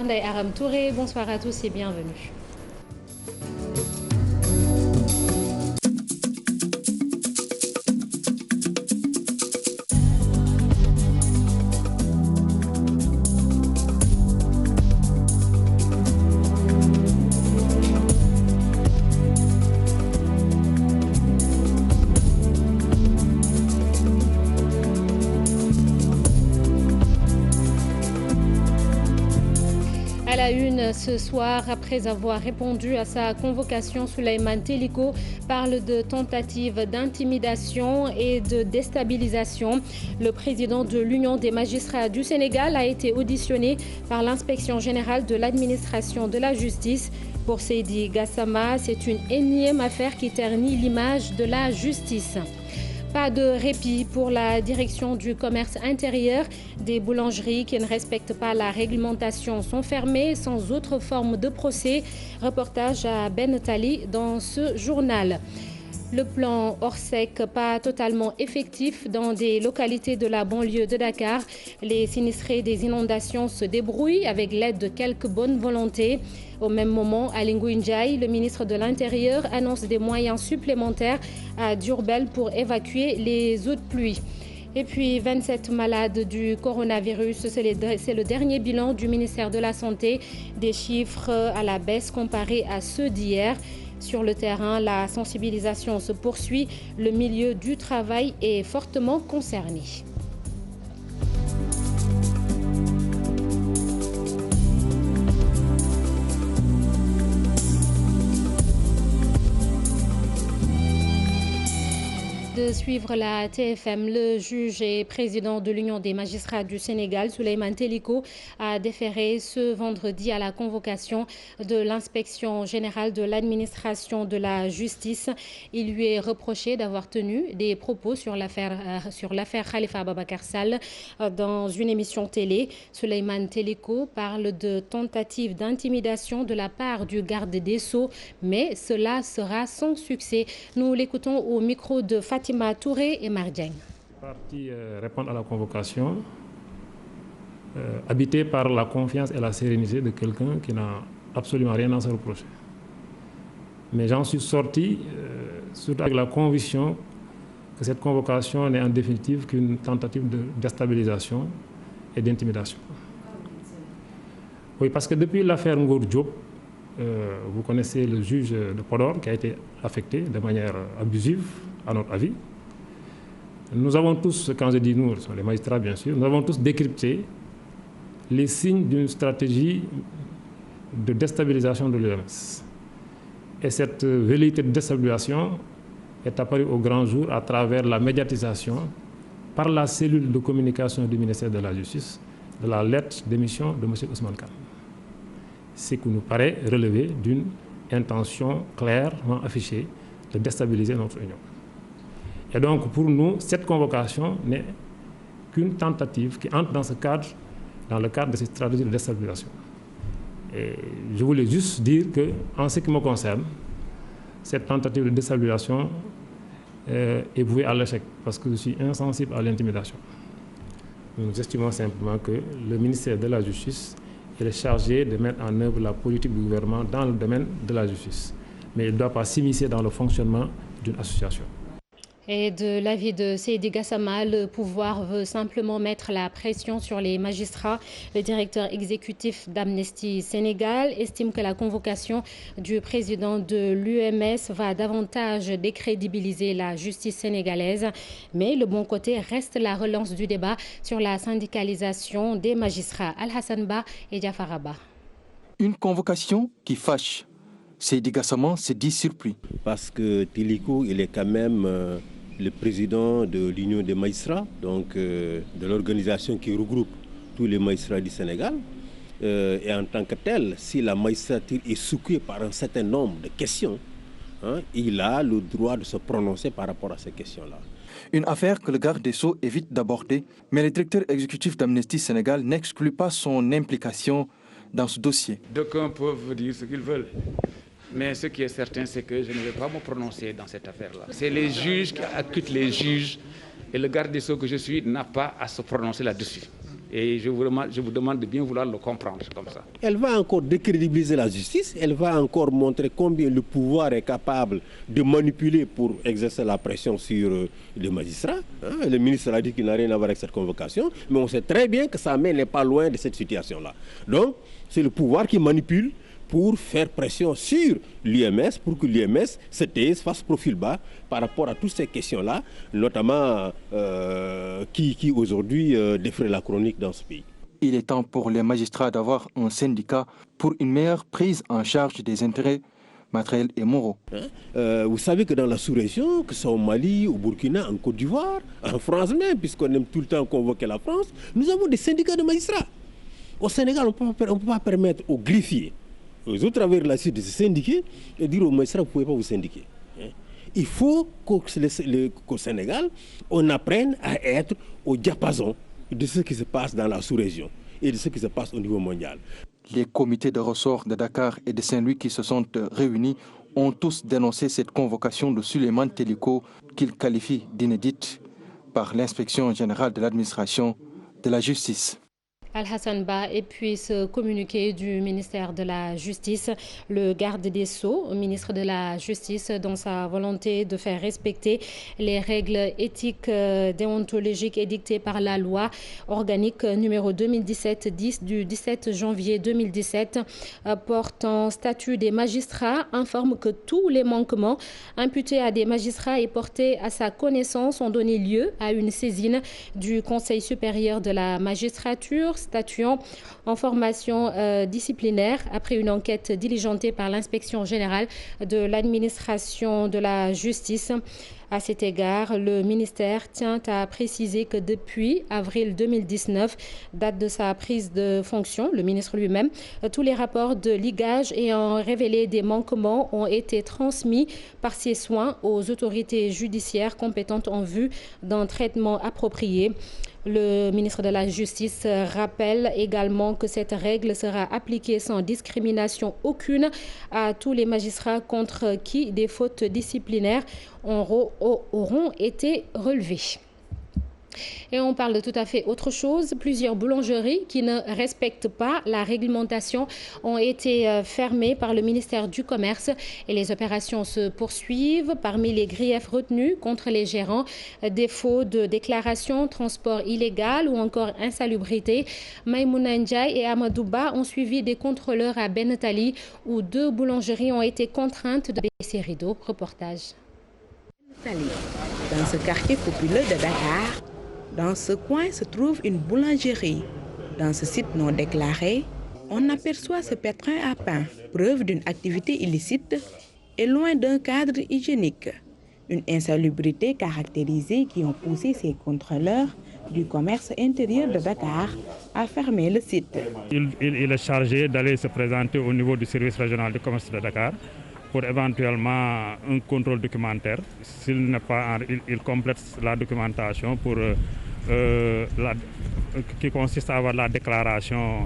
Ndeye Aram Touré, bonsoir à tous et bienvenue. À la une ce soir, après avoir répondu à sa convocation, Souleymane Teliko parle de tentative d'intimidation et de déstabilisation. Le président de l'Union des magistrats du Sénégal a été auditionné par l'inspection générale de l'administration de la justice. Pour Seydi Gassama, c'est une énième affaire qui ternit l'image de la justice. Pas de répit pour la direction du commerce intérieur. Des boulangeries qui ne respectent pas la réglementation sont fermées sans autre forme de procès. Reportage à Ben Tali dans ce journal. Le plan Orsec pas totalement effectif dans des localités de la banlieue de Dakar. Les sinistrés des inondations se débrouillent avec l'aide de quelques bonnes volontés. Au même moment, Aly Ngouille Ndiaye, le ministre de l'Intérieur, annonce des moyens supplémentaires à Diourbel pour évacuer les eaux de pluie. Et puis 27 malades du coronavirus, c'est le dernier bilan du ministère de la Santé. Des chiffres à la baisse comparés à ceux d'hier. Sur le terrain, la sensibilisation se poursuit. Le milieu du travail est fortement concerné. De suivre la TFM, le juge et président de l'Union des magistrats du Sénégal, Souleymane Teliko, a déféré ce vendredi à la convocation de l'inspection générale de l'administration de la justice. Il lui est reproché d'avoir tenu des propos sur l'affaire Khalifa Ababacar Sall dans une émission télé. Souleymane Teliko parle de tentative d'intimidation de la part du garde des Sceaux, mais cela sera sans succès. Nous l'écoutons au micro de Fatima Touré et Mardieng. Parti répondre à la convocation, habité par la confiance et la sérénité de quelqu'un qui n'a absolument rien à se reprocher. Mais j'en suis sorti surtout avec la conviction que cette convocation n'est en définitive qu'une tentative de déstabilisation et d'intimidation. Oui, parce que depuis l'affaire Ngor Diop, vous connaissez le juge de Podor qui a été affecté de manière abusive, à notre avis. Nous avons tous, quand je dis nous, ce sont les magistrats bien sûr, nous avons tous décrypté les signes d'une stratégie de déstabilisation de l'UMS. Et cette velléité de déstabilisation est apparue au grand jour à travers la médiatisation par la cellule de communication du ministère de la Justice de la lettre d'émission de M. Ousmane Kane. Ce qui nous paraît relever d'une intention clairement affichée de déstabiliser notre Union. Et donc, pour nous, cette convocation n'est qu'une tentative qui entre dans le cadre de cette stratégie de déstabilisation. Et je voulais juste dire qu'en ce qui me concerne, cette tentative de déstabilisation est vouée à l'échec, parce que je suis insensible à l'intimidation. Nous estimons simplement que le ministère de la Justice est chargé de mettre en œuvre la politique du gouvernement dans le domaine de la justice. Mais il ne doit pas s'immiscer dans le fonctionnement d'une association. Et de l'avis de Seydi Gassama, le pouvoir veut simplement mettre la pression sur les magistrats. Le directeur exécutif d'Amnesty Sénégal estime que la convocation du président de l'UMS va davantage décrédibiliser la justice sénégalaise. Mais le bon côté reste la relance du débat sur la syndicalisation des magistrats. Al-Hassan Ba et Diafara Ba. Une convocation qui fâche. Seydi Gassama se dit surpris. Parce que Teliko, il est quand même le président de l'Union des magistrats, donc de l'organisation qui regroupe tous les magistrats du Sénégal. Et en tant que tel, si la magistrature est secouée par un certain nombre de questions, il a le droit de se prononcer par rapport à ces questions-là. Une affaire que le garde des Sceaux évite d'aborder, mais le directeur exécutif d'Amnesty Sénégal n'exclut pas son implication dans ce dossier. D'aucuns peuvent dire ce qu'ils veulent. Mais ce qui est certain, c'est que je ne vais pas me prononcer dans cette affaire-là. C'est les juges qui acquittent les juges et le garde des Sceaux que je suis n'a pas à se prononcer là-dessus. Et je vous demande de bien vouloir le comprendre comme ça. Elle va encore décrédibiliser la justice, elle va encore montrer combien le pouvoir est capable de manipuler pour exercer la pression sur les magistrats. Le ministre a dit qu'il n'a rien à voir avec cette convocation, mais on sait très bien que sa main n'est pas loin de cette situation-là. Donc, c'est le pouvoir qui manipule pour faire pression sur l'UMS, pour que l'UMS se taise, fasse profil bas par rapport à toutes ces questions-là, notamment qui aujourd'hui défraient la chronique dans ce pays. Il est temps pour les magistrats d'avoir un syndicat pour une meilleure prise en charge des intérêts matériels et moraux. Vous savez que dans la sous-région, que ce soit au Mali, au Burkina, en Côte d'Ivoire, en France même, puisqu'on aime tout le temps convoquer la France, nous avons des syndicats de magistrats. Au Sénégal, on ne peut pas permettre aux greffiers, aux autres travers de la CID de se syndiquer et dire aux magistrats, vous ne pouvez pas vous syndiquer. Il faut qu'au Sénégal, on apprenne à être au diapason de ce qui se passe dans la sous-région et de ce qui se passe au niveau mondial. Les comités de ressort de Dakar et de Saint-Louis qui se sont réunis ont tous dénoncé cette convocation de Souleymane Teliko qu'ils qualifient d'inédite par l'inspection générale de l'administration de la justice. Al-Hassan Ba, et puis ce communiqué du ministère de la Justice, le garde des Sceaux, ministre de la Justice, dans sa volonté de faire respecter les règles éthiques déontologiques édictées par la loi organique numéro 2017-10 du 17 janvier 2017 portant statut des magistrats, informe que tous les manquements imputés à des magistrats et portés à sa connaissance ont donné lieu à une saisine du Conseil supérieur de la magistrature, statuant en formation disciplinaire après une enquête diligentée par l'inspection générale de l'administration de la justice. À cet égard, le ministère tient à préciser que depuis avril 2019, date de sa prise de fonction, le ministre lui-même, tous les rapports de ligage ayant révélé des manquements ont été transmis par ses soins aux autorités judiciaires compétentes en vue d'un traitement approprié. Le ministre de la Justice rappelle également que cette règle sera appliquée sans discrimination aucune à tous les magistrats contre qui des fautes disciplinaires auront été relevées. Et on parle de tout à fait autre chose. Plusieurs boulangeries qui ne respectent pas la réglementation ont été fermées par le ministère du Commerce et les opérations se poursuivent. Parmi les griefs retenus contre les gérants, défaut de déclaration, transport illégal ou encore insalubrité. Maïmouna Ndiaye et Amadouba ont suivi des contrôleurs à Benetali où 2 boulangeries ont été contraintes de baisser rideau. Reportage. Dans ce quartier populaire de Dakar, dans ce coin se trouve une boulangerie. Dans ce site non déclaré, on aperçoit ce pétrin à pain, preuve d'une activité illicite et loin d'un cadre hygiénique. Une insalubrité caractérisée qui ont poussé ces contrôleurs du commerce intérieur de Dakar à fermer le site. Il est chargé d'aller se présenter au niveau du service régional du commerce de Dakar pour éventuellement un contrôle documentaire. S'il n'est pas, il complète la documentation pour qui consiste à avoir la déclaration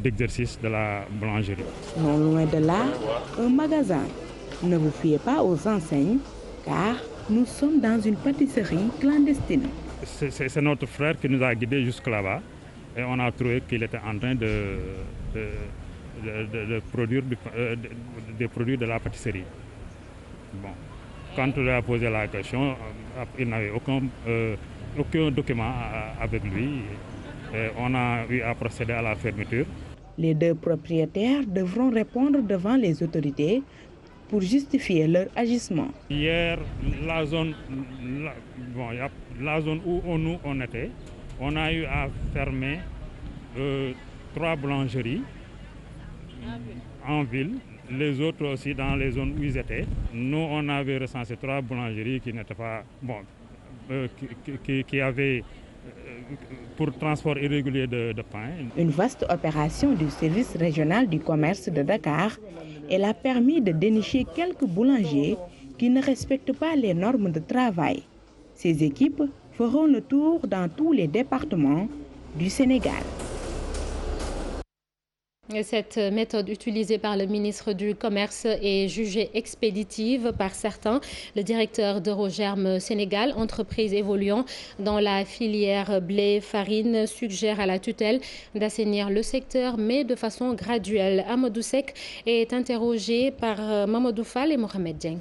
d'exercice de la boulangerie. Non loin de là, un magasin. Ne vous fiez pas aux enseignes, car nous sommes dans une pâtisserie clandestine. C'est notre frère qui nous a guidés jusque là-bas et on a trouvé qu'il était en train de produire des produits de la pâtisserie. Bon. Quand on lui a posé la question, il n'avait aucun document avec lui. Et on a eu à procéder à la fermeture. Les 2 propriétaires devront répondre devant les autorités pour justifier leur agissement. Hier, la zone où on était, on a eu à fermer 3 boulangeries en ville, les autres aussi dans les zones où ils étaient. Nous, on avait recensé 3 boulangeries qui n'étaient pas qui avaient pour transport irrégulier de pain. Une vaste opération du service régional du commerce de Dakar, elle a permis de dénicher quelques boulangers qui ne respectent pas les normes de travail. Ces équipes feront le tour dans tous les départements du Sénégal. Cette méthode utilisée par le ministre du Commerce est jugée expéditive par certains. Le directeur d'Eurogerm Sénégal, entreprise évoluant dans la filière blé-farine, suggère à la tutelle d'assainir le secteur, mais de façon graduelle. Amadou Seck est interrogé par Mamadou Fall et Mohamed Dieng.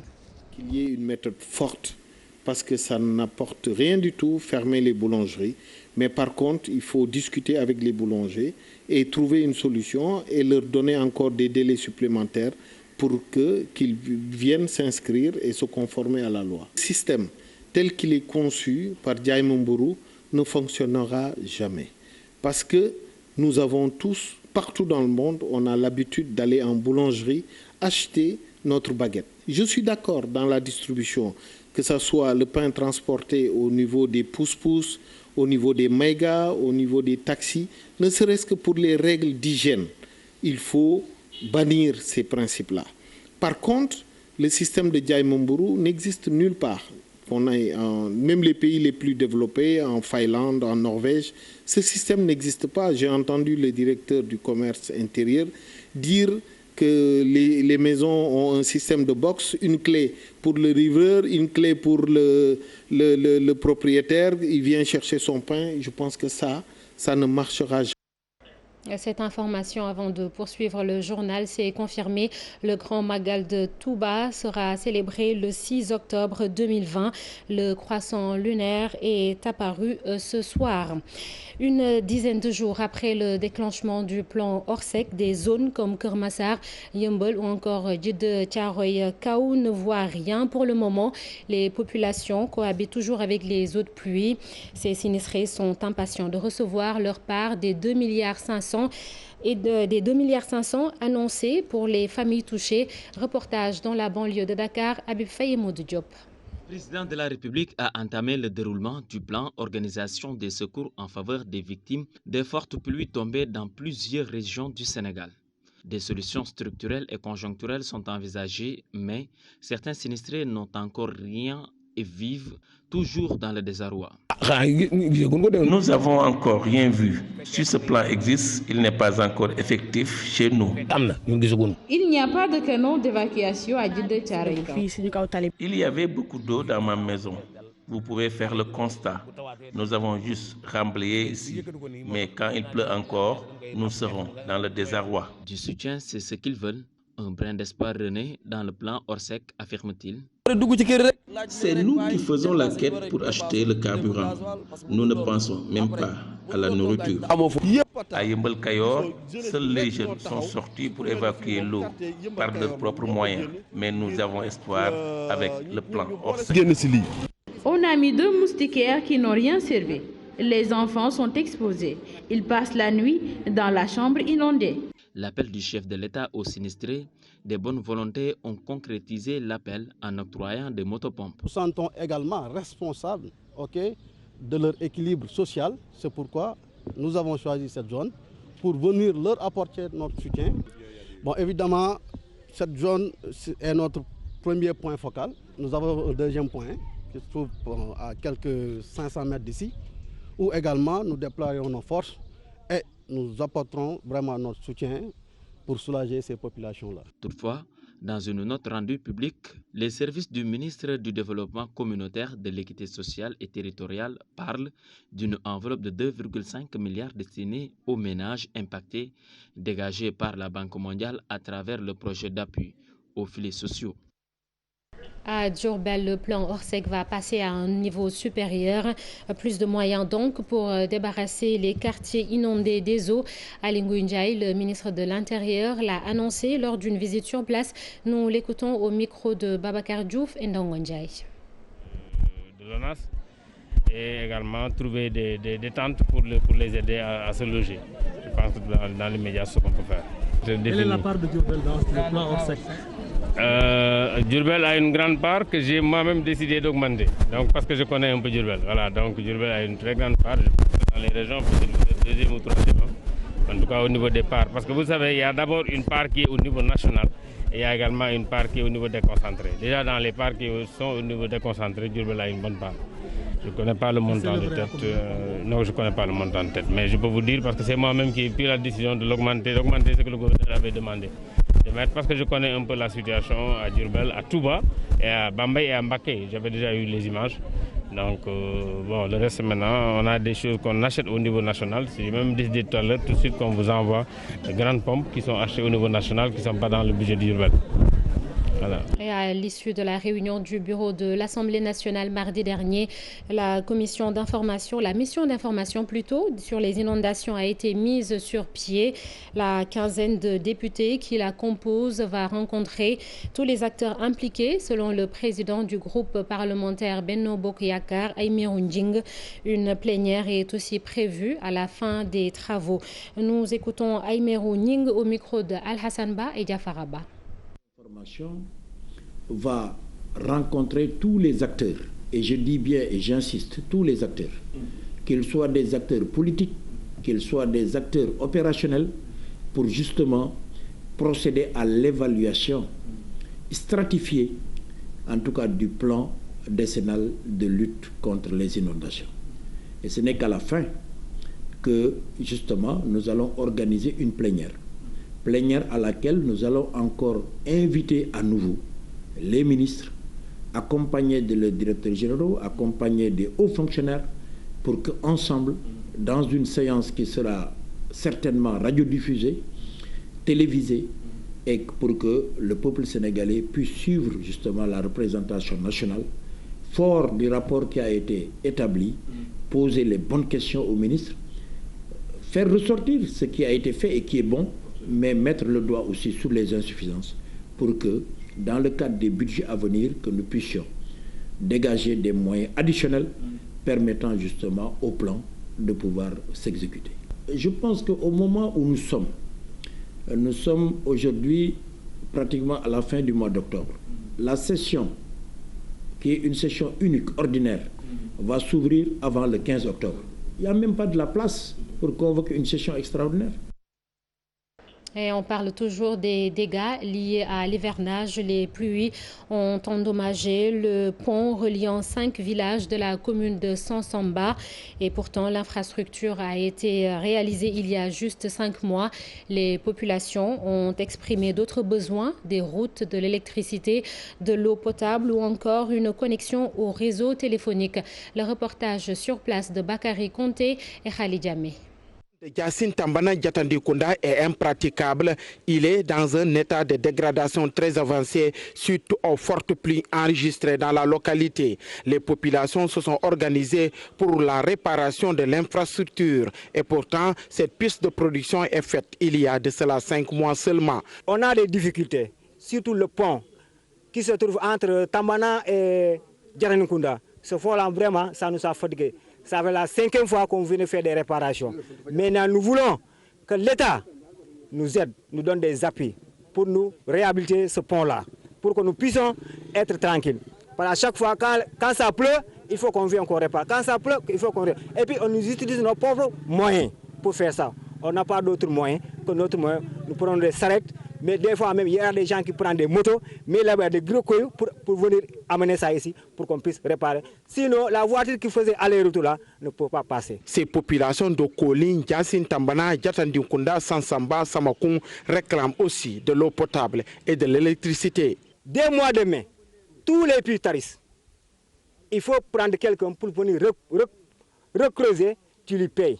Qu'il y ait une méthode forte, parce que ça n'apporte rien du tout, fermer les boulangeries. Mais par contre, il faut discuter avec les boulangers et trouver une solution et leur donner encore des délais supplémentaires pour qu'ils viennent s'inscrire et se conformer à la loi. Le système tel qu'il est conçu par Ndiaye Mombourou ne fonctionnera jamais. Parce que nous avons tous, partout dans le monde, on a l'habitude d'aller en boulangerie acheter notre baguette. Je suis d'accord dans la distribution, que ce soit le pain transporté au niveau des pousse-pousse, au niveau des mégas, au niveau des taxis, ne serait-ce que pour les règles d'hygiène. Il faut bannir ces principes-là. Par contre, le système de Ndiaye Mombourou n'existe nulle part. Même les pays les plus développés, en Finlande, en Norvège, ce système n'existe pas. J'ai entendu le directeur du commerce intérieur dire que les maisons ont un système de box, une clé pour le livreur, une clé pour le propriétaire. Il vient chercher son pain. Je pense que ça ne marchera jamais. Cette information, avant de poursuivre le journal, c'est confirmé. Le Grand Magal de Touba sera célébré le 6 octobre 2020. Le croissant lunaire est apparu ce soir. Une dizaine de jours après le déclenchement du plan Orsec, des zones comme Keur Massar, Yeumbeul ou encore Djeddah Thiaroye Kao ne voient rien pour le moment. Les populations cohabitent toujours avec les eaux de pluie. Ces sinistrés sont impatients de recevoir leur part des 2,5 milliards et des 2,5 milliards annoncés pour les familles touchées. Reportage dans la banlieue de Dakar, Habib Faye et Modou Diop. Le président de la République a entamé le déroulement du plan Organisation des secours en faveur des victimes des fortes pluies tombées dans plusieurs régions du Sénégal. Des solutions structurelles et conjoncturelles sont envisagées, mais certains sinistrés n'ont encore rien et vivent toujours dans le désarroi. Nous n'avons encore rien vu. Si ce plan existe, il n'est pas encore effectif chez nous. Il n'y a pas de canon d'évacuation à Djeddah Thiaroye Kao. Il y avait beaucoup d'eau dans ma maison. Vous pouvez faire le constat. Nous avons juste remblayé ici. Mais quand il pleut encore, nous serons dans le désarroi. Du soutien, c'est ce qu'ils veulent. Un brin d'espoir renaît dans le plan Orsec, affirme-t-il. C'est nous qui faisons la quête pour acheter le carburant. Nous ne pensons même pas à la nourriture. À Yeumbeul Kayor, seuls les jeunes sont sortis pour évacuer l'eau par leurs propres moyens. Mais nous avons espoir avec le plan Orsec. On a mis 2 moustiquaires qui n'ont rien servi. Les enfants sont exposés. Ils passent la nuit dans la chambre inondée. L'appel du chef de l'État aux sinistrés, des bonnes volontés ont concrétisé l'appel en octroyant des motopompes. Nous sentons également responsables de leur équilibre social. C'est pourquoi nous avons choisi cette zone pour venir leur apporter notre soutien. Bon, évidemment, cette zone est notre premier point focal. Nous avons un deuxième point qui se trouve à quelques 500 mètres d'ici, où également nous déployons nos forces et nous apporterons vraiment notre soutien pour soulager ces populations-là. Toutefois, dans une note rendue publique, les services du ministre du Développement communautaire, de l'équité sociale et territoriale parlent d'une enveloppe de 2,5 milliards destinée aux ménages impactés, dégagée par la Banque mondiale à travers le projet d'appui aux filets sociaux. À Diourbel, le plan Orsec va passer à un niveau supérieur. Plus de moyens donc pour débarrasser les quartiers inondés des eaux. Aly Ngouille Ndiaye, le ministre de l'Intérieur, l'a annoncé lors d'une visite sur place. Nous l'écoutons au micro de Babacar Diouf et Ndongo Ndiaye. De l'ONAS et également trouver des tentes pour les aider à se loger. Je pense que dans les médias, ce qu'on peut faire. Quelle est la part de Diourbel dans le plan Orsec? Diourbel a une grande part que j'ai moi-même décidé d'augmenter. Donc parce que je connais un peu Diourbel. Voilà, donc Diourbel a une très grande part. Je pense que dans les régions, peut-être deuxième ou troisième. En tout cas au niveau des parts. Parce que vous savez, il y a d'abord une part qui est au niveau national et il y a également une part qui est au niveau déconcentré. Déjà dans les parts qui sont au niveau déconcentré, Diourbel a une bonne part. Je ne connais pas le montant de tête. Non, je ne connais pas le montant de tête. Mais je peux vous dire, parce que c'est moi-même qui ai pris la décision de l'augmenter, d'augmenter ce que le gouverneur avait demandé. De mettre, parce que je connais un peu la situation à Diourbel, à Touba, et à Bambey et à Mbaké. J'avais déjà eu les images. Donc, bon, le reste maintenant, on a des choses qu'on achète au niveau national. J'ai même décidé tout à l'heure, tout de suite, qu'on vous envoie de grandes pompes qui sont achetées au niveau national, qui ne sont pas dans le budget du Diourbel. Voilà. Et à l'issue de la réunion du bureau de l'Assemblée nationale mardi dernier, la mission d'information plutôt sur les inondations a été mise sur pied. La quinzaine de députés qui la composent va rencontrer tous les acteurs impliqués, selon le président du groupe parlementaire Benno Bokk Yakaar, Aymérou Gningue. Une plénière est aussi prévue à la fin des travaux. Nous écoutons Aymérou Gningue au micro de Al-Hassan Ba et Diafara Ba. Va rencontrer tous les acteurs, et je dis bien et j'insiste, tous les acteurs, qu'ils soient des acteurs politiques, qu'ils soient des acteurs opérationnels, pour justement procéder à l'évaluation stratifiée, en tout cas du plan décennal de lutte contre les inondations. Et ce n'est qu'à la fin que justement nous allons organiser une plénière à laquelle nous allons encore inviter à nouveau les ministres, accompagnés de leurs directeurs généraux, accompagnés des hauts fonctionnaires, pour qu'ensemble, dans une séance qui sera certainement radiodiffusée, télévisée, et pour que le peuple sénégalais puisse suivre justement la représentation nationale, fort du rapport qui a été établi, poser les bonnes questions aux ministres, faire ressortir ce qui a été fait et qui est bon, mais mettre le doigt aussi sur les insuffisances pour que, dans le cadre des budgets à venir, que nous puissions dégager des moyens additionnels permettant justement au plan de pouvoir s'exécuter. Je pense qu'au moment où nous sommes aujourd'hui pratiquement à la fin du mois d'octobre. La session, qui est une session unique, ordinaire, va s'ouvrir avant le 15 octobre. Il n'y a même pas de la place pour convoquer une session extraordinaire. Et on parle toujours des dégâts liés à l'hivernage. Les pluies ont endommagé le pont reliant 5 villages de la commune de Sansamba. Et pourtant, l'infrastructure a été réalisée il y a juste 5 mois. Les populations ont exprimé d'autres besoins, des routes, de l'électricité, de l'eau potable ou encore une connexion au réseau téléphonique. Le reportage sur place de Bakary Konté et Khali Diamé. Yacine Tambana Diatandikounda est impraticable. Il est dans un état de dégradation très avancé suite aux fortes pluies enregistrées dans la localité. Les populations se sont organisées pour la réparation de l'infrastructure. Et pourtant, cette piste de production est faite il y a de cela 5 mois seulement. On a des difficultés, surtout le pont qui se trouve entre Tambana et Diatandikounda. Ce pont-là, vraiment, ça nous a fatigués. Ça fait la 5e fois qu'on vient faire des réparations. Maintenant, nous voulons que l'État nous aide, nous donne des appuis pour nous réhabiliter ce pont-là, pour que nous puissions être tranquilles. Parce qu'à chaque fois, quand ça pleut, il faut qu'on vienne encore réparer. Quand ça pleut, il faut qu'on réparer. Et puis, on nous utilise nos propres moyens pour faire ça. On n'a pas d'autres moyens que notre moyen. Nous prenons des charrettes, mais des fois même, il y a des gens qui prennent des motos, mais là, il y a des gros coyous pour venir amener ça ici, pour qu'on puisse réparer. Sinon, la voiture qui faisait aller-retour là ne peut pas passer. Ces populations de Kolin, Yacine Tambana, Diatandikounda, Sansamba, Samakoun réclament aussi de l'eau potable et de l'électricité. Dès mois de mai, tous les puits tarissent. Il faut prendre quelqu'un pour venir recreuser, tu lui payes.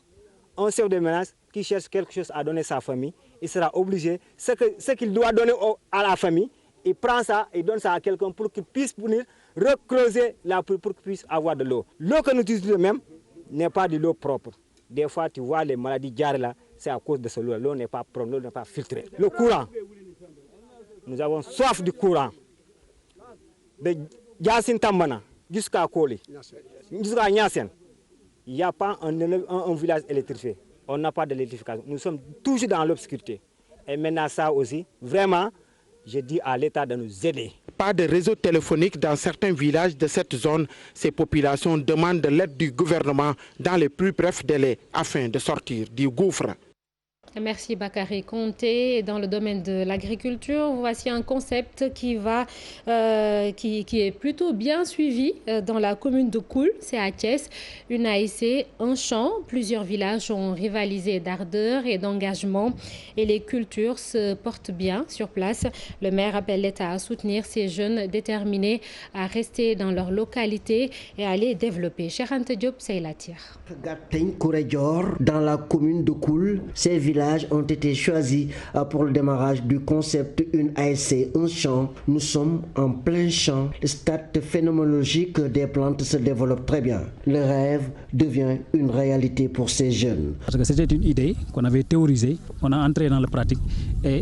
Un chef de ménage qui cherche quelque chose à donner à sa famille, il sera obligé, ce qu'il doit donner à la famille, il prend ça et donne ça à quelqu'un pour qu'il puisse venir recreuser la pluie pour qu'il puisse avoir de l'eau. L'eau que nous utilisons même n'est pas de l'eau propre. Des fois, tu vois les maladies diarrhées là, c'est à cause de ce l'eau. L'eau n'est pas propre, l'eau n'est pas filtrée. Le courant, nous avons soif du courant. De Yacine Tambana jusqu'à Koli, jusqu'à Niassène, il n'y a pas un village électrifié. On n'a pas d'électrification. Nous sommes toujours dans l'obscurité. Et maintenant, ça aussi, vraiment, je dis à l'État de nous aider. Pas de réseau téléphonique dans certains villages de cette zone. Ces populations demandent de l'aide du gouvernement dans les plus brefs délais afin de sortir du gouffre. Merci Bakary Konté. Dans le domaine de l'agriculture, voici un concept qui est plutôt bien suivi dans la commune de Koul, c'est à Thiès. Une ASC, un champ. Plusieurs villages ont rivalisé d'ardeur et d'engagement et les cultures se portent bien sur place. Le maire appelle l'État à soutenir ces jeunes déterminés à rester dans leur localité et à les développer. Cheikh Anta Diop, c'est la tire. Dans la commune de Koul, ces villages ont été choisis pour le démarrage du concept Une ASC, un champ. Nous sommes en plein champ. Le stade phénoménologique des plantes se développe très bien. Le rêve devient une réalité pour ces jeunes. Parce que c'était une idée qu'on avait théorisée, on a entré dans la pratique et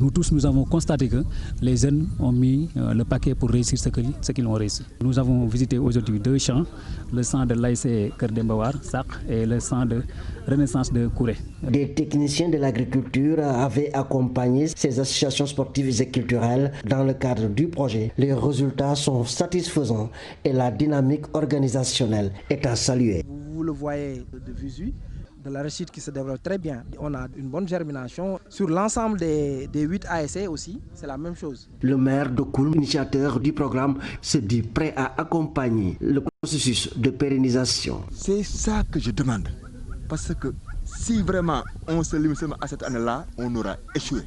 nous tous nous avons constaté que les jeunes ont mis le paquet pour réussir ce qu'ils ont réussi. Nous avons visité aujourd'hui 2 champs, le champ de l'ASC Kerdembawar, Sak, et le champ de Renaissance de Kouré. Des techniciens de l'agriculture avaient accompagné ces associations sportives et culturelles dans le cadre du projet. Les résultats sont satisfaisants et la dynamique organisationnelle est à saluer. Vous le voyez de visu, de l'arachide qui se développe très bien. On a une bonne germination. Sur l'ensemble des 8 ASC aussi, c'est la même chose. Le maire de Koul, initiateur du programme, se dit prêt à accompagner le processus de pérennisation. C'est ça que je demande. Parce que si vraiment on se limite à cette année-là, on aura échoué.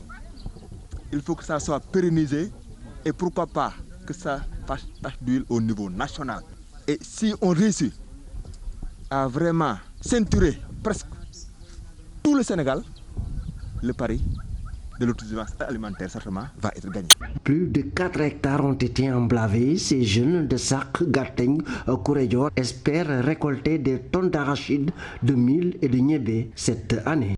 Il faut que ça soit pérennisé et pourquoi pas que ça fasse tache d'huile au niveau national. Et si on réussit à vraiment ceinturer presque tout le Sénégal, le pari de l'autosuffisance alimentaire certainement va être gagné. Plus de 4 hectares ont été emblavés. Ces jeunes de Sak, Gateng, Kourédior espèrent récolter des tonnes d'arachides, de mil et de niébé cette année.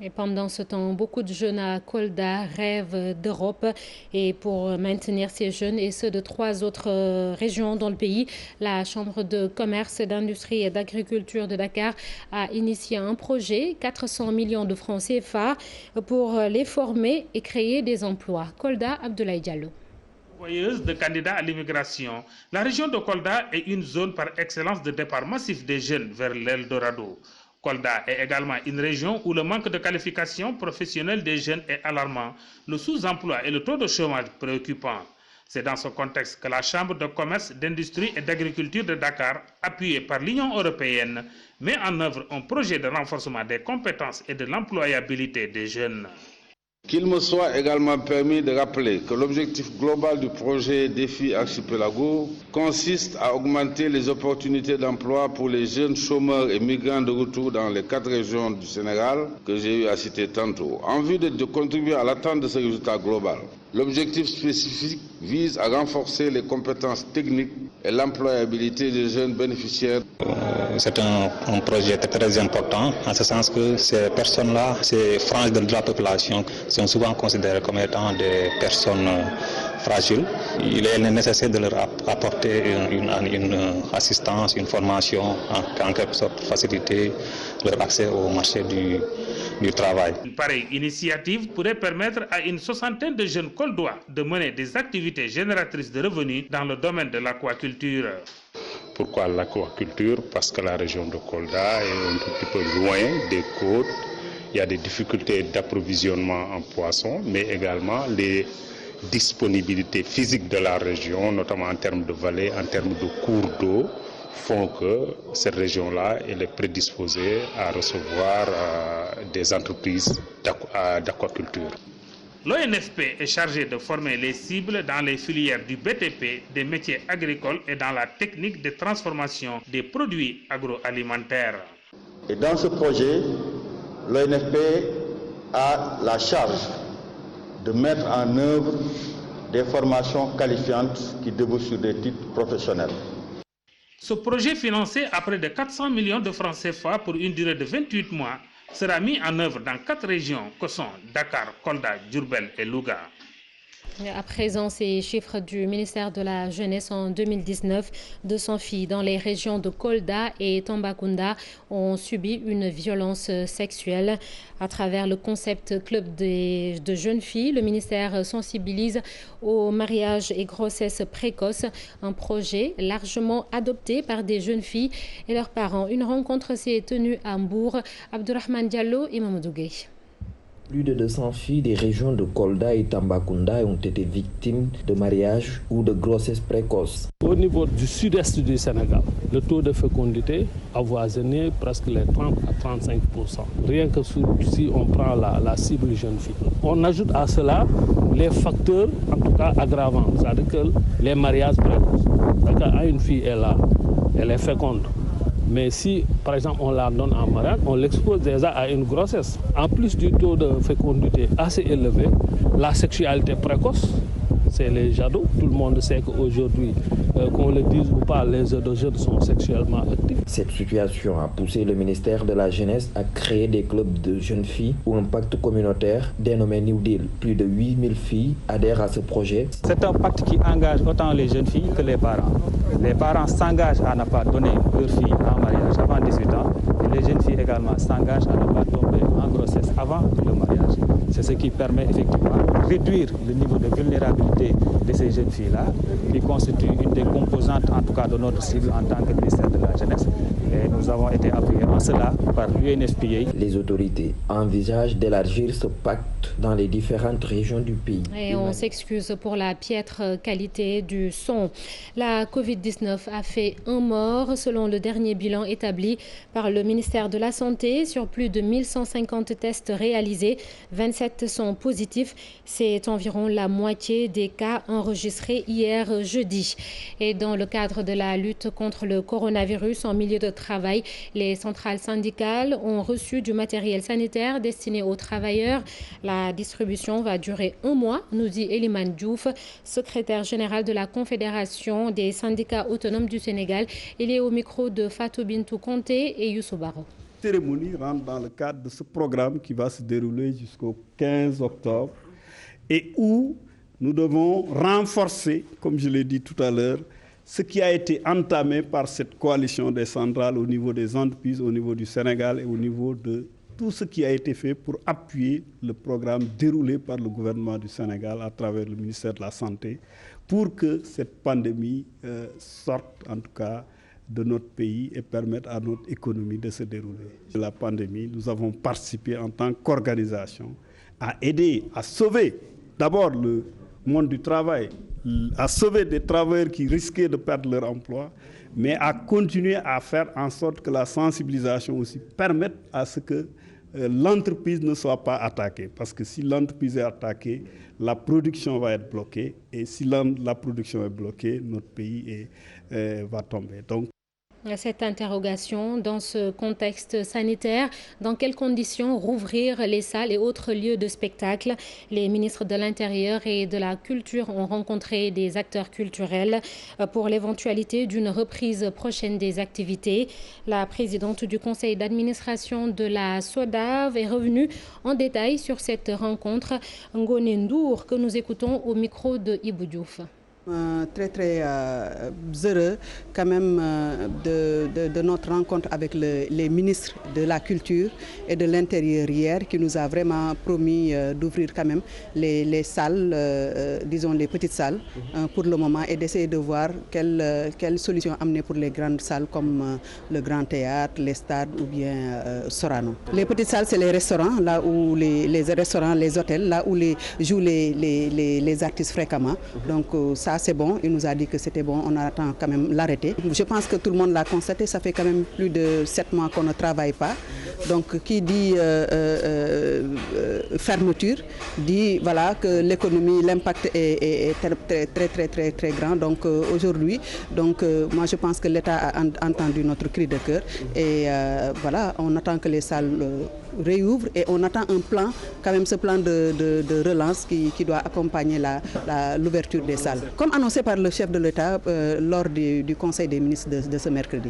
Et pendant ce temps, beaucoup de jeunes à Kolda rêvent d'Europe. Et pour maintenir ces jeunes et ceux de 3 autres régions dans le pays, la Chambre de commerce, d'industrie et d'agriculture de Dakar a initié un projet, 400 millions de francs CFA, pour les former et créer des emplois. Kolda, Abdoulaye Diallo. Pourvoyeuse de candidats à l'immigration, la région de Kolda est une zone par excellence de départ massif des jeunes vers l'Eldorado. Kolda est également une région où le manque de qualification professionnelle des jeunes est alarmant, le sous-emploi et le taux de chômage préoccupant. C'est dans ce contexte que la Chambre de commerce, d'industrie et d'agriculture de Dakar, appuyée par l'Union européenne, met en œuvre un projet de renforcement des compétences et de l'employabilité des jeunes. Qu'il me soit également permis de rappeler que l'objectif global du projet Défi Archipelago consiste à augmenter les opportunités d'emploi pour les jeunes chômeurs et migrants de retour dans les 4 régions du Sénégal que j'ai eu à citer tantôt, en vue de contribuer à l'atteinte de ce résultat global. L'objectif spécifique vise à renforcer les compétences techniques et l'employabilité des jeunes bénéficiaires. C'est un projet très important, en ce sens que ces personnes-là, ces franges de la population, sont souvent considérées comme étant des personnes fragiles. Il est nécessaire de leur apporter une assistance, une formation, en quelque sorte faciliter leur accès au marché du travail. Une pareille initiative pourrait permettre à une 60aine de jeunes Koldois de mener des activités génératrices de revenus dans le domaine de l'aquaculture. Pourquoi l'aquaculture? Parce que la région de Kolda est un tout petit peu loin des côtes. Il y a des difficultés d'approvisionnement en poissons, mais également les disponibilités physiques de la région, notamment en termes de vallées, en termes de cours d'eau, font que cette région-là est prédisposée à recevoir des entreprises d'aquaculture. L'ONFP est chargé de former les cibles dans les filières du BTP, des métiers agricoles et dans la technique de transformation des produits agroalimentaires. Et dans ce projet, l'ONFP a la charge de mettre en œuvre des formations qualifiantes qui débouchent sur des titres professionnels. Ce projet, financé à près de 400 millions de francs CFA pour une durée de 28 mois, sera mis en œuvre dans 4 régions que sont Dakar, Kolda, Diourbel et Louga. À présent, ces chiffres du ministère de la Jeunesse en 2019, 200 filles dans les régions de Kolda et Tambacounda ont subi une violence sexuelle. À travers le concept Club de jeunes filles, le ministère sensibilise au mariage et grossesse précoce, un projet largement adopté par des jeunes filles et leurs parents. Une rencontre s'est tenue à Mbour. Abdourahmane Diallo et Mamadou Gueye. Plus de 200 filles des régions de Kolda et Tambacounda ont été victimes de mariages ou de grossesses précoces. Au niveau du sud-est du Sénégal, le taux de fécondité avoisinait presque les 30 à 35%. Rien que si on prend la cible jeune fille. On ajoute à cela les facteurs, en tout cas aggravants, c'est-à-dire que les mariages précoces. C'est-à-dire qu'une fille est là, elle est féconde. Mais si, par exemple, on la donne en mariage, on l'expose déjà à une grossesse. En plus du taux de fécondité assez élevé, la sexualité précoce, c'est les jadots. Tout le monde sait qu'aujourd'hui, qu'on le dise ou pas, les jeunes sont sexuellement actifs. Cette situation a poussé le ministère de la Jeunesse à créer des clubs de jeunes filles ou un pacte communautaire dénommé New Deal. Plus de 8000 filles adhèrent à ce projet. C'est un pacte qui engage autant les jeunes filles que les parents. Les parents s'engagent à ne pas donner leur fille en mariage avant 18 ans et les jeunes filles également s'engagent à ne pas tomber en grossesse avant le mariage. C'est ce qui permet effectivement de réduire le niveau de vulnérabilité de ces jeunes filles-là, qui constitue une des composantes en tout cas de notre cible en tant que ministère de la Jeunesse. Et nous avons été appuyés en cela par l'UNFPA. Les autorités envisagent d'élargir ce pacte dans les différentes régions du pays. Et on s'excuse pour la piètre qualité du son. La Covid-19 a fait un mort selon le dernier bilan établi par le ministère de la Santé. Sur plus de 1150 tests réalisés, 27 sont positifs. C'est environ la moitié des cas enregistrés hier jeudi. Et dans le cadre de la lutte contre le coronavirus en milieu de travail, les centrales syndicales ont reçu du matériel sanitaire destiné aux travailleurs. La distribution va durer un mois, nous dit Eliman Diouf, secrétaire général de la Confédération des syndicats autonomes du Sénégal. Il est au micro de Fatou Bintou Conté et Youssou Baro. La cérémonie rentre dans le cadre de ce programme qui va se dérouler jusqu'au 15 octobre et où nous devons renforcer, comme je l'ai dit tout à l'heure, ce qui a été entamé par cette coalition des centrales au niveau des entreprises, au niveau du Sénégal et au niveau de tout ce qui a été fait pour appuyer le programme déroulé par le gouvernement du Sénégal à travers le ministère de la Santé pour que cette pandémie sorte en tout cas de notre pays et permette à notre économie de se dérouler. La pandémie, nous avons participé en tant qu'organisation à aider, à sauver d'abord le monde du travail, à sauver des travailleurs qui risquaient de perdre leur emploi, mais à continuer à faire en sorte que la sensibilisation aussi permette à ce que l'entreprise ne soit pas attaquée. Parce que si l'entreprise est attaquée, la production va être bloquée. Et si la production est bloquée, notre pays va tomber. Donc, cette interrogation, dans ce contexte sanitaire, dans quelles conditions rouvrir les salles et autres lieux de spectacle? Les ministres de l'Intérieur et de la Culture ont rencontré des acteurs culturels pour l'éventualité d'une reprise prochaine des activités. La présidente du conseil d'administration de la SODAV est revenue en détail sur cette rencontre. Ngone Ndour, que nous écoutons au micro de Ibou Diouf. Très heureux quand même de notre rencontre avec les ministres de la Culture et de l'Intérieur hier, qui nous a vraiment promis d'ouvrir quand même les salles, disons les petites salles pour le moment, et d'essayer de voir quelles solutions amener pour les grandes salles comme le Grand Théâtre, les stades ou bien Sorano. Les petites salles, c'est les restaurants, là où les restaurants, les hôtels, là où jouent les artistes fréquemment. Donc ça, c'est bon, il nous a dit que c'était bon, on attend quand même l'arrêter. Je pense que tout le monde l'a constaté, ça fait quand même plus de 7 mois qu'on ne travaille pas. Donc qui dit fermeture, dit voilà, que l'économie, l'impact est très grand. Donc aujourd'hui, moi je pense que l'État a entendu notre cri de cœur et voilà, on attend que les salles réouvrent et on attend un plan, quand même ce plan de relance qui doit accompagner l'ouverture des salles. Comme annoncé par le chef de l'État lors du Conseil des ministres de ce mercredi.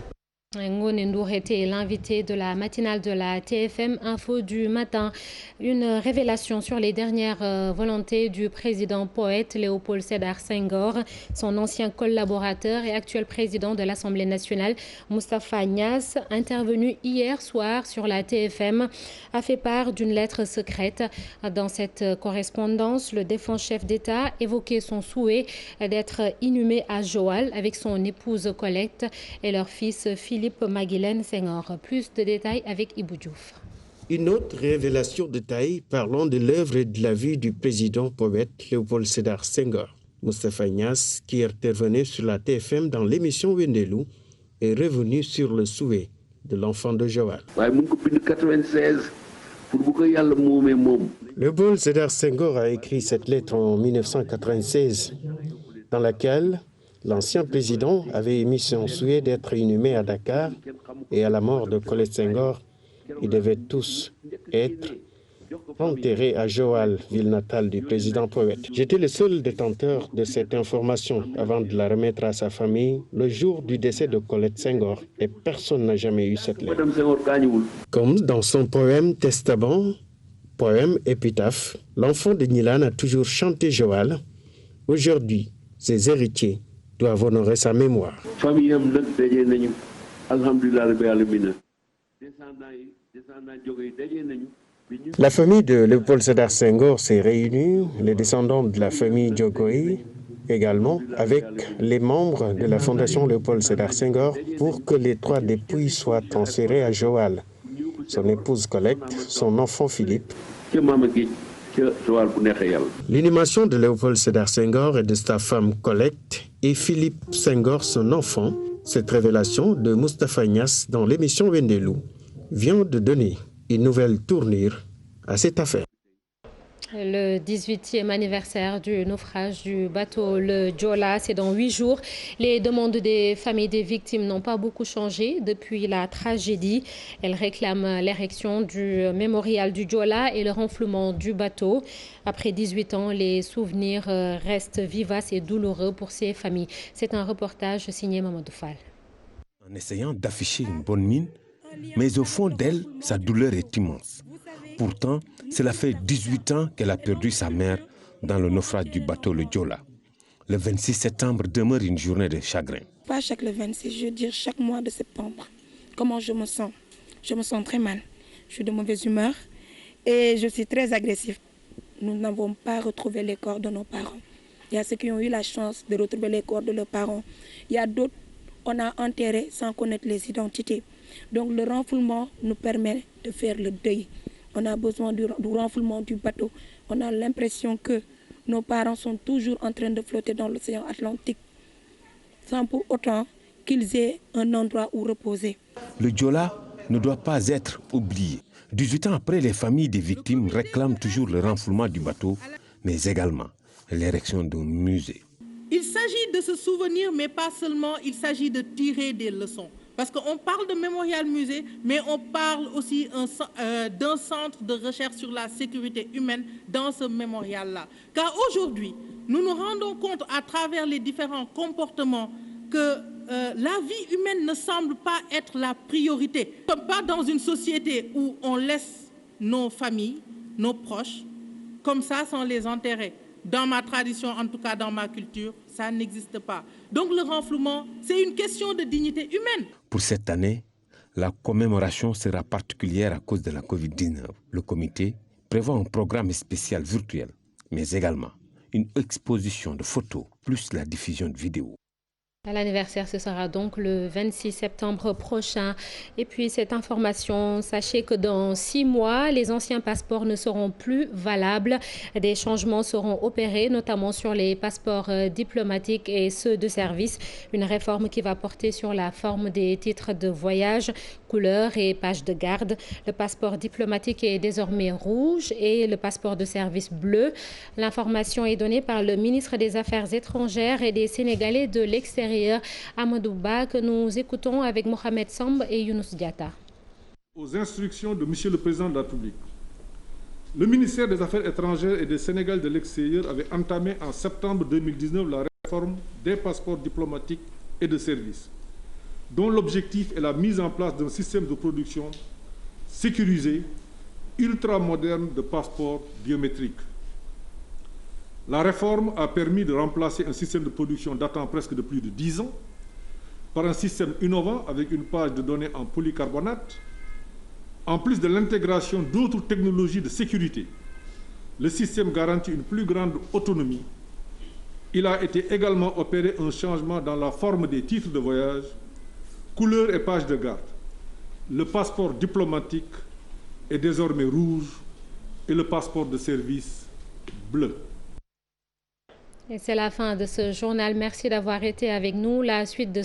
Ngone Ndour était l'invité de la matinale de la TFM Info du matin. Une révélation sur les dernières volontés du président poète Léopold Sédar Senghor. Son ancien collaborateur et actuel président de l'Assemblée nationale, Moustapha Niasse, intervenu hier soir sur la TFM, a fait part d'une lettre secrète. Dans cette correspondance, le défunt chef d'État évoquait son souhait d'être inhumé à Joal avec son épouse Colette et leur fils Philippe Maguilène Senghor. Plus de détails avec Ibou Diouf. Une autre révélation de taille parlant de l'œuvre et de la vie du président poète Léopold Sédar Senghor. Moustapha Niasse, qui intervenait sur la TFM dans l'émission Wendelou, est revenu sur le souhait de l'enfant de Joal. Léopold Sédar Senghor a écrit cette lettre en 1996, dans laquelle l'ancien président avait émis son souhait d'être inhumé à Dakar, et à la mort de Colette Senghor, ils devaient tous être enterrés à Joal, ville natale du président poète. J'étais le seul détenteur de cette information avant de la remettre à sa famille le jour du décès de Colette Senghor, et personne n'a jamais eu cette lettre. Comme dans son poème Testament, poème épitaphe, l'enfant de Gnilane a toujours chanté Joal. Aujourd'hui, ses héritiers doivent honorer sa mémoire. La famille de Léopold Sédar Senghor s'est réunie, les descendants de la famille Diogoy également, avec les membres de la fondation Léopold Sédar Senghor pour que les 3 dépouilles soient transférées à Joal. Son épouse Colette, son enfant Philippe. L'inhumation de Léopold Sédar Senghor et de sa femme Colette et Philippe Senghor, son enfant, cette révélation de Moustapha Niasse dans l'émission Wendelou, vient de donner une nouvelle tournure à cette affaire. Le 18e anniversaire du naufrage du bateau le Joola, c'est dans 8 jours. Les demandes des familles des victimes n'ont pas beaucoup changé depuis la tragédie. Elles réclament l'érection du mémorial du Joola et le renflouement du bateau. Après 18 ans, les souvenirs restent vivaces et douloureux pour ces familles. C'est un reportage signé Mamadou Fall. En essayant d'afficher une bonne mine, mais au fond d'elle, sa douleur est immense. Pourtant, cela fait 18 ans qu'elle a perdu sa mère dans le naufrage du bateau le Joola. Le 26 septembre demeure une journée de chagrin. Pas chaque le 26, je veux dire chaque mois de septembre. Comment je me sens? Je me sens très mal. Je suis de mauvaise humeur et je suis très agressif. Nous n'avons pas retrouvé les corps de nos parents. Il y a ceux qui ont eu la chance de retrouver les corps de leurs parents. Il y a d'autres qu'on a enterrés sans connaître les identités. Donc le renflouement nous permet de faire le deuil. On a besoin du renflouement du bateau. On a l'impression que nos parents sont toujours en train de flotter dans l'océan Atlantique, sans pour autant qu'ils aient un endroit où reposer. Le Joola ne doit pas être oublié. 18 ans après, les familles des victimes réclament toujours le renflouement du bateau, mais également l'érection d'un musée. Il s'agit de se souvenir, mais pas seulement, il s'agit de tirer des leçons. Parce qu'on parle de mémorial musée, mais on parle aussi d'un centre de recherche sur la sécurité humaine dans ce mémorial-là. Car aujourd'hui, nous nous rendons compte à travers les différents comportements que la vie humaine ne semble pas être la priorité. Nous ne sommes pas dans une société où on laisse nos familles, nos proches, comme ça sans les enterrer. Dans ma tradition, en tout cas dans ma culture, ça n'existe pas. Donc le renflouement, c'est une question de dignité humaine. Pour cette année, la commémoration sera particulière à cause de la Covid-19. Le comité prévoit un programme spécial virtuel, mais également une exposition de photos, plus la diffusion de vidéos. L'anniversaire, ce sera donc le 26 septembre prochain. Et puis cette information, sachez que dans 6 mois, les anciens passeports ne seront plus valables. Des changements seront opérés, notamment sur les passeports diplomatiques et ceux de service. Une réforme qui va porter sur la forme des titres de voyage, couleur et page de garde. Le passeport diplomatique est désormais rouge et le passeport de service bleu. L'information est donnée par le ministre des Affaires étrangères et des Sénégalais de l'extérieur, Amadou Ba, que nous écoutons avec Mohamed Samb et Younous Diatta. Aux instructions de M. le Président de la République, le ministère des Affaires étrangères et des Sénégalais de l'extérieur avait entamé en septembre 2019 la réforme des passeports diplomatiques et de services, dont l'objectif est la mise en place d'un système de production sécurisé, ultra-moderne de passeports biométriques. La réforme a permis de remplacer un système de production datant presque de plus de 10 ans par un système innovant avec une page de données en polycarbonate. En plus de l'intégration d'autres technologies de sécurité, le système garantit une plus grande autonomie. Il a été également opéré un changement dans la forme des titres de voyage, couleur et page de garde. Le passeport diplomatique est désormais rouge et le passeport de service bleu. Et c'est la fin de ce journal. Merci d'avoir été avec nous. La suite de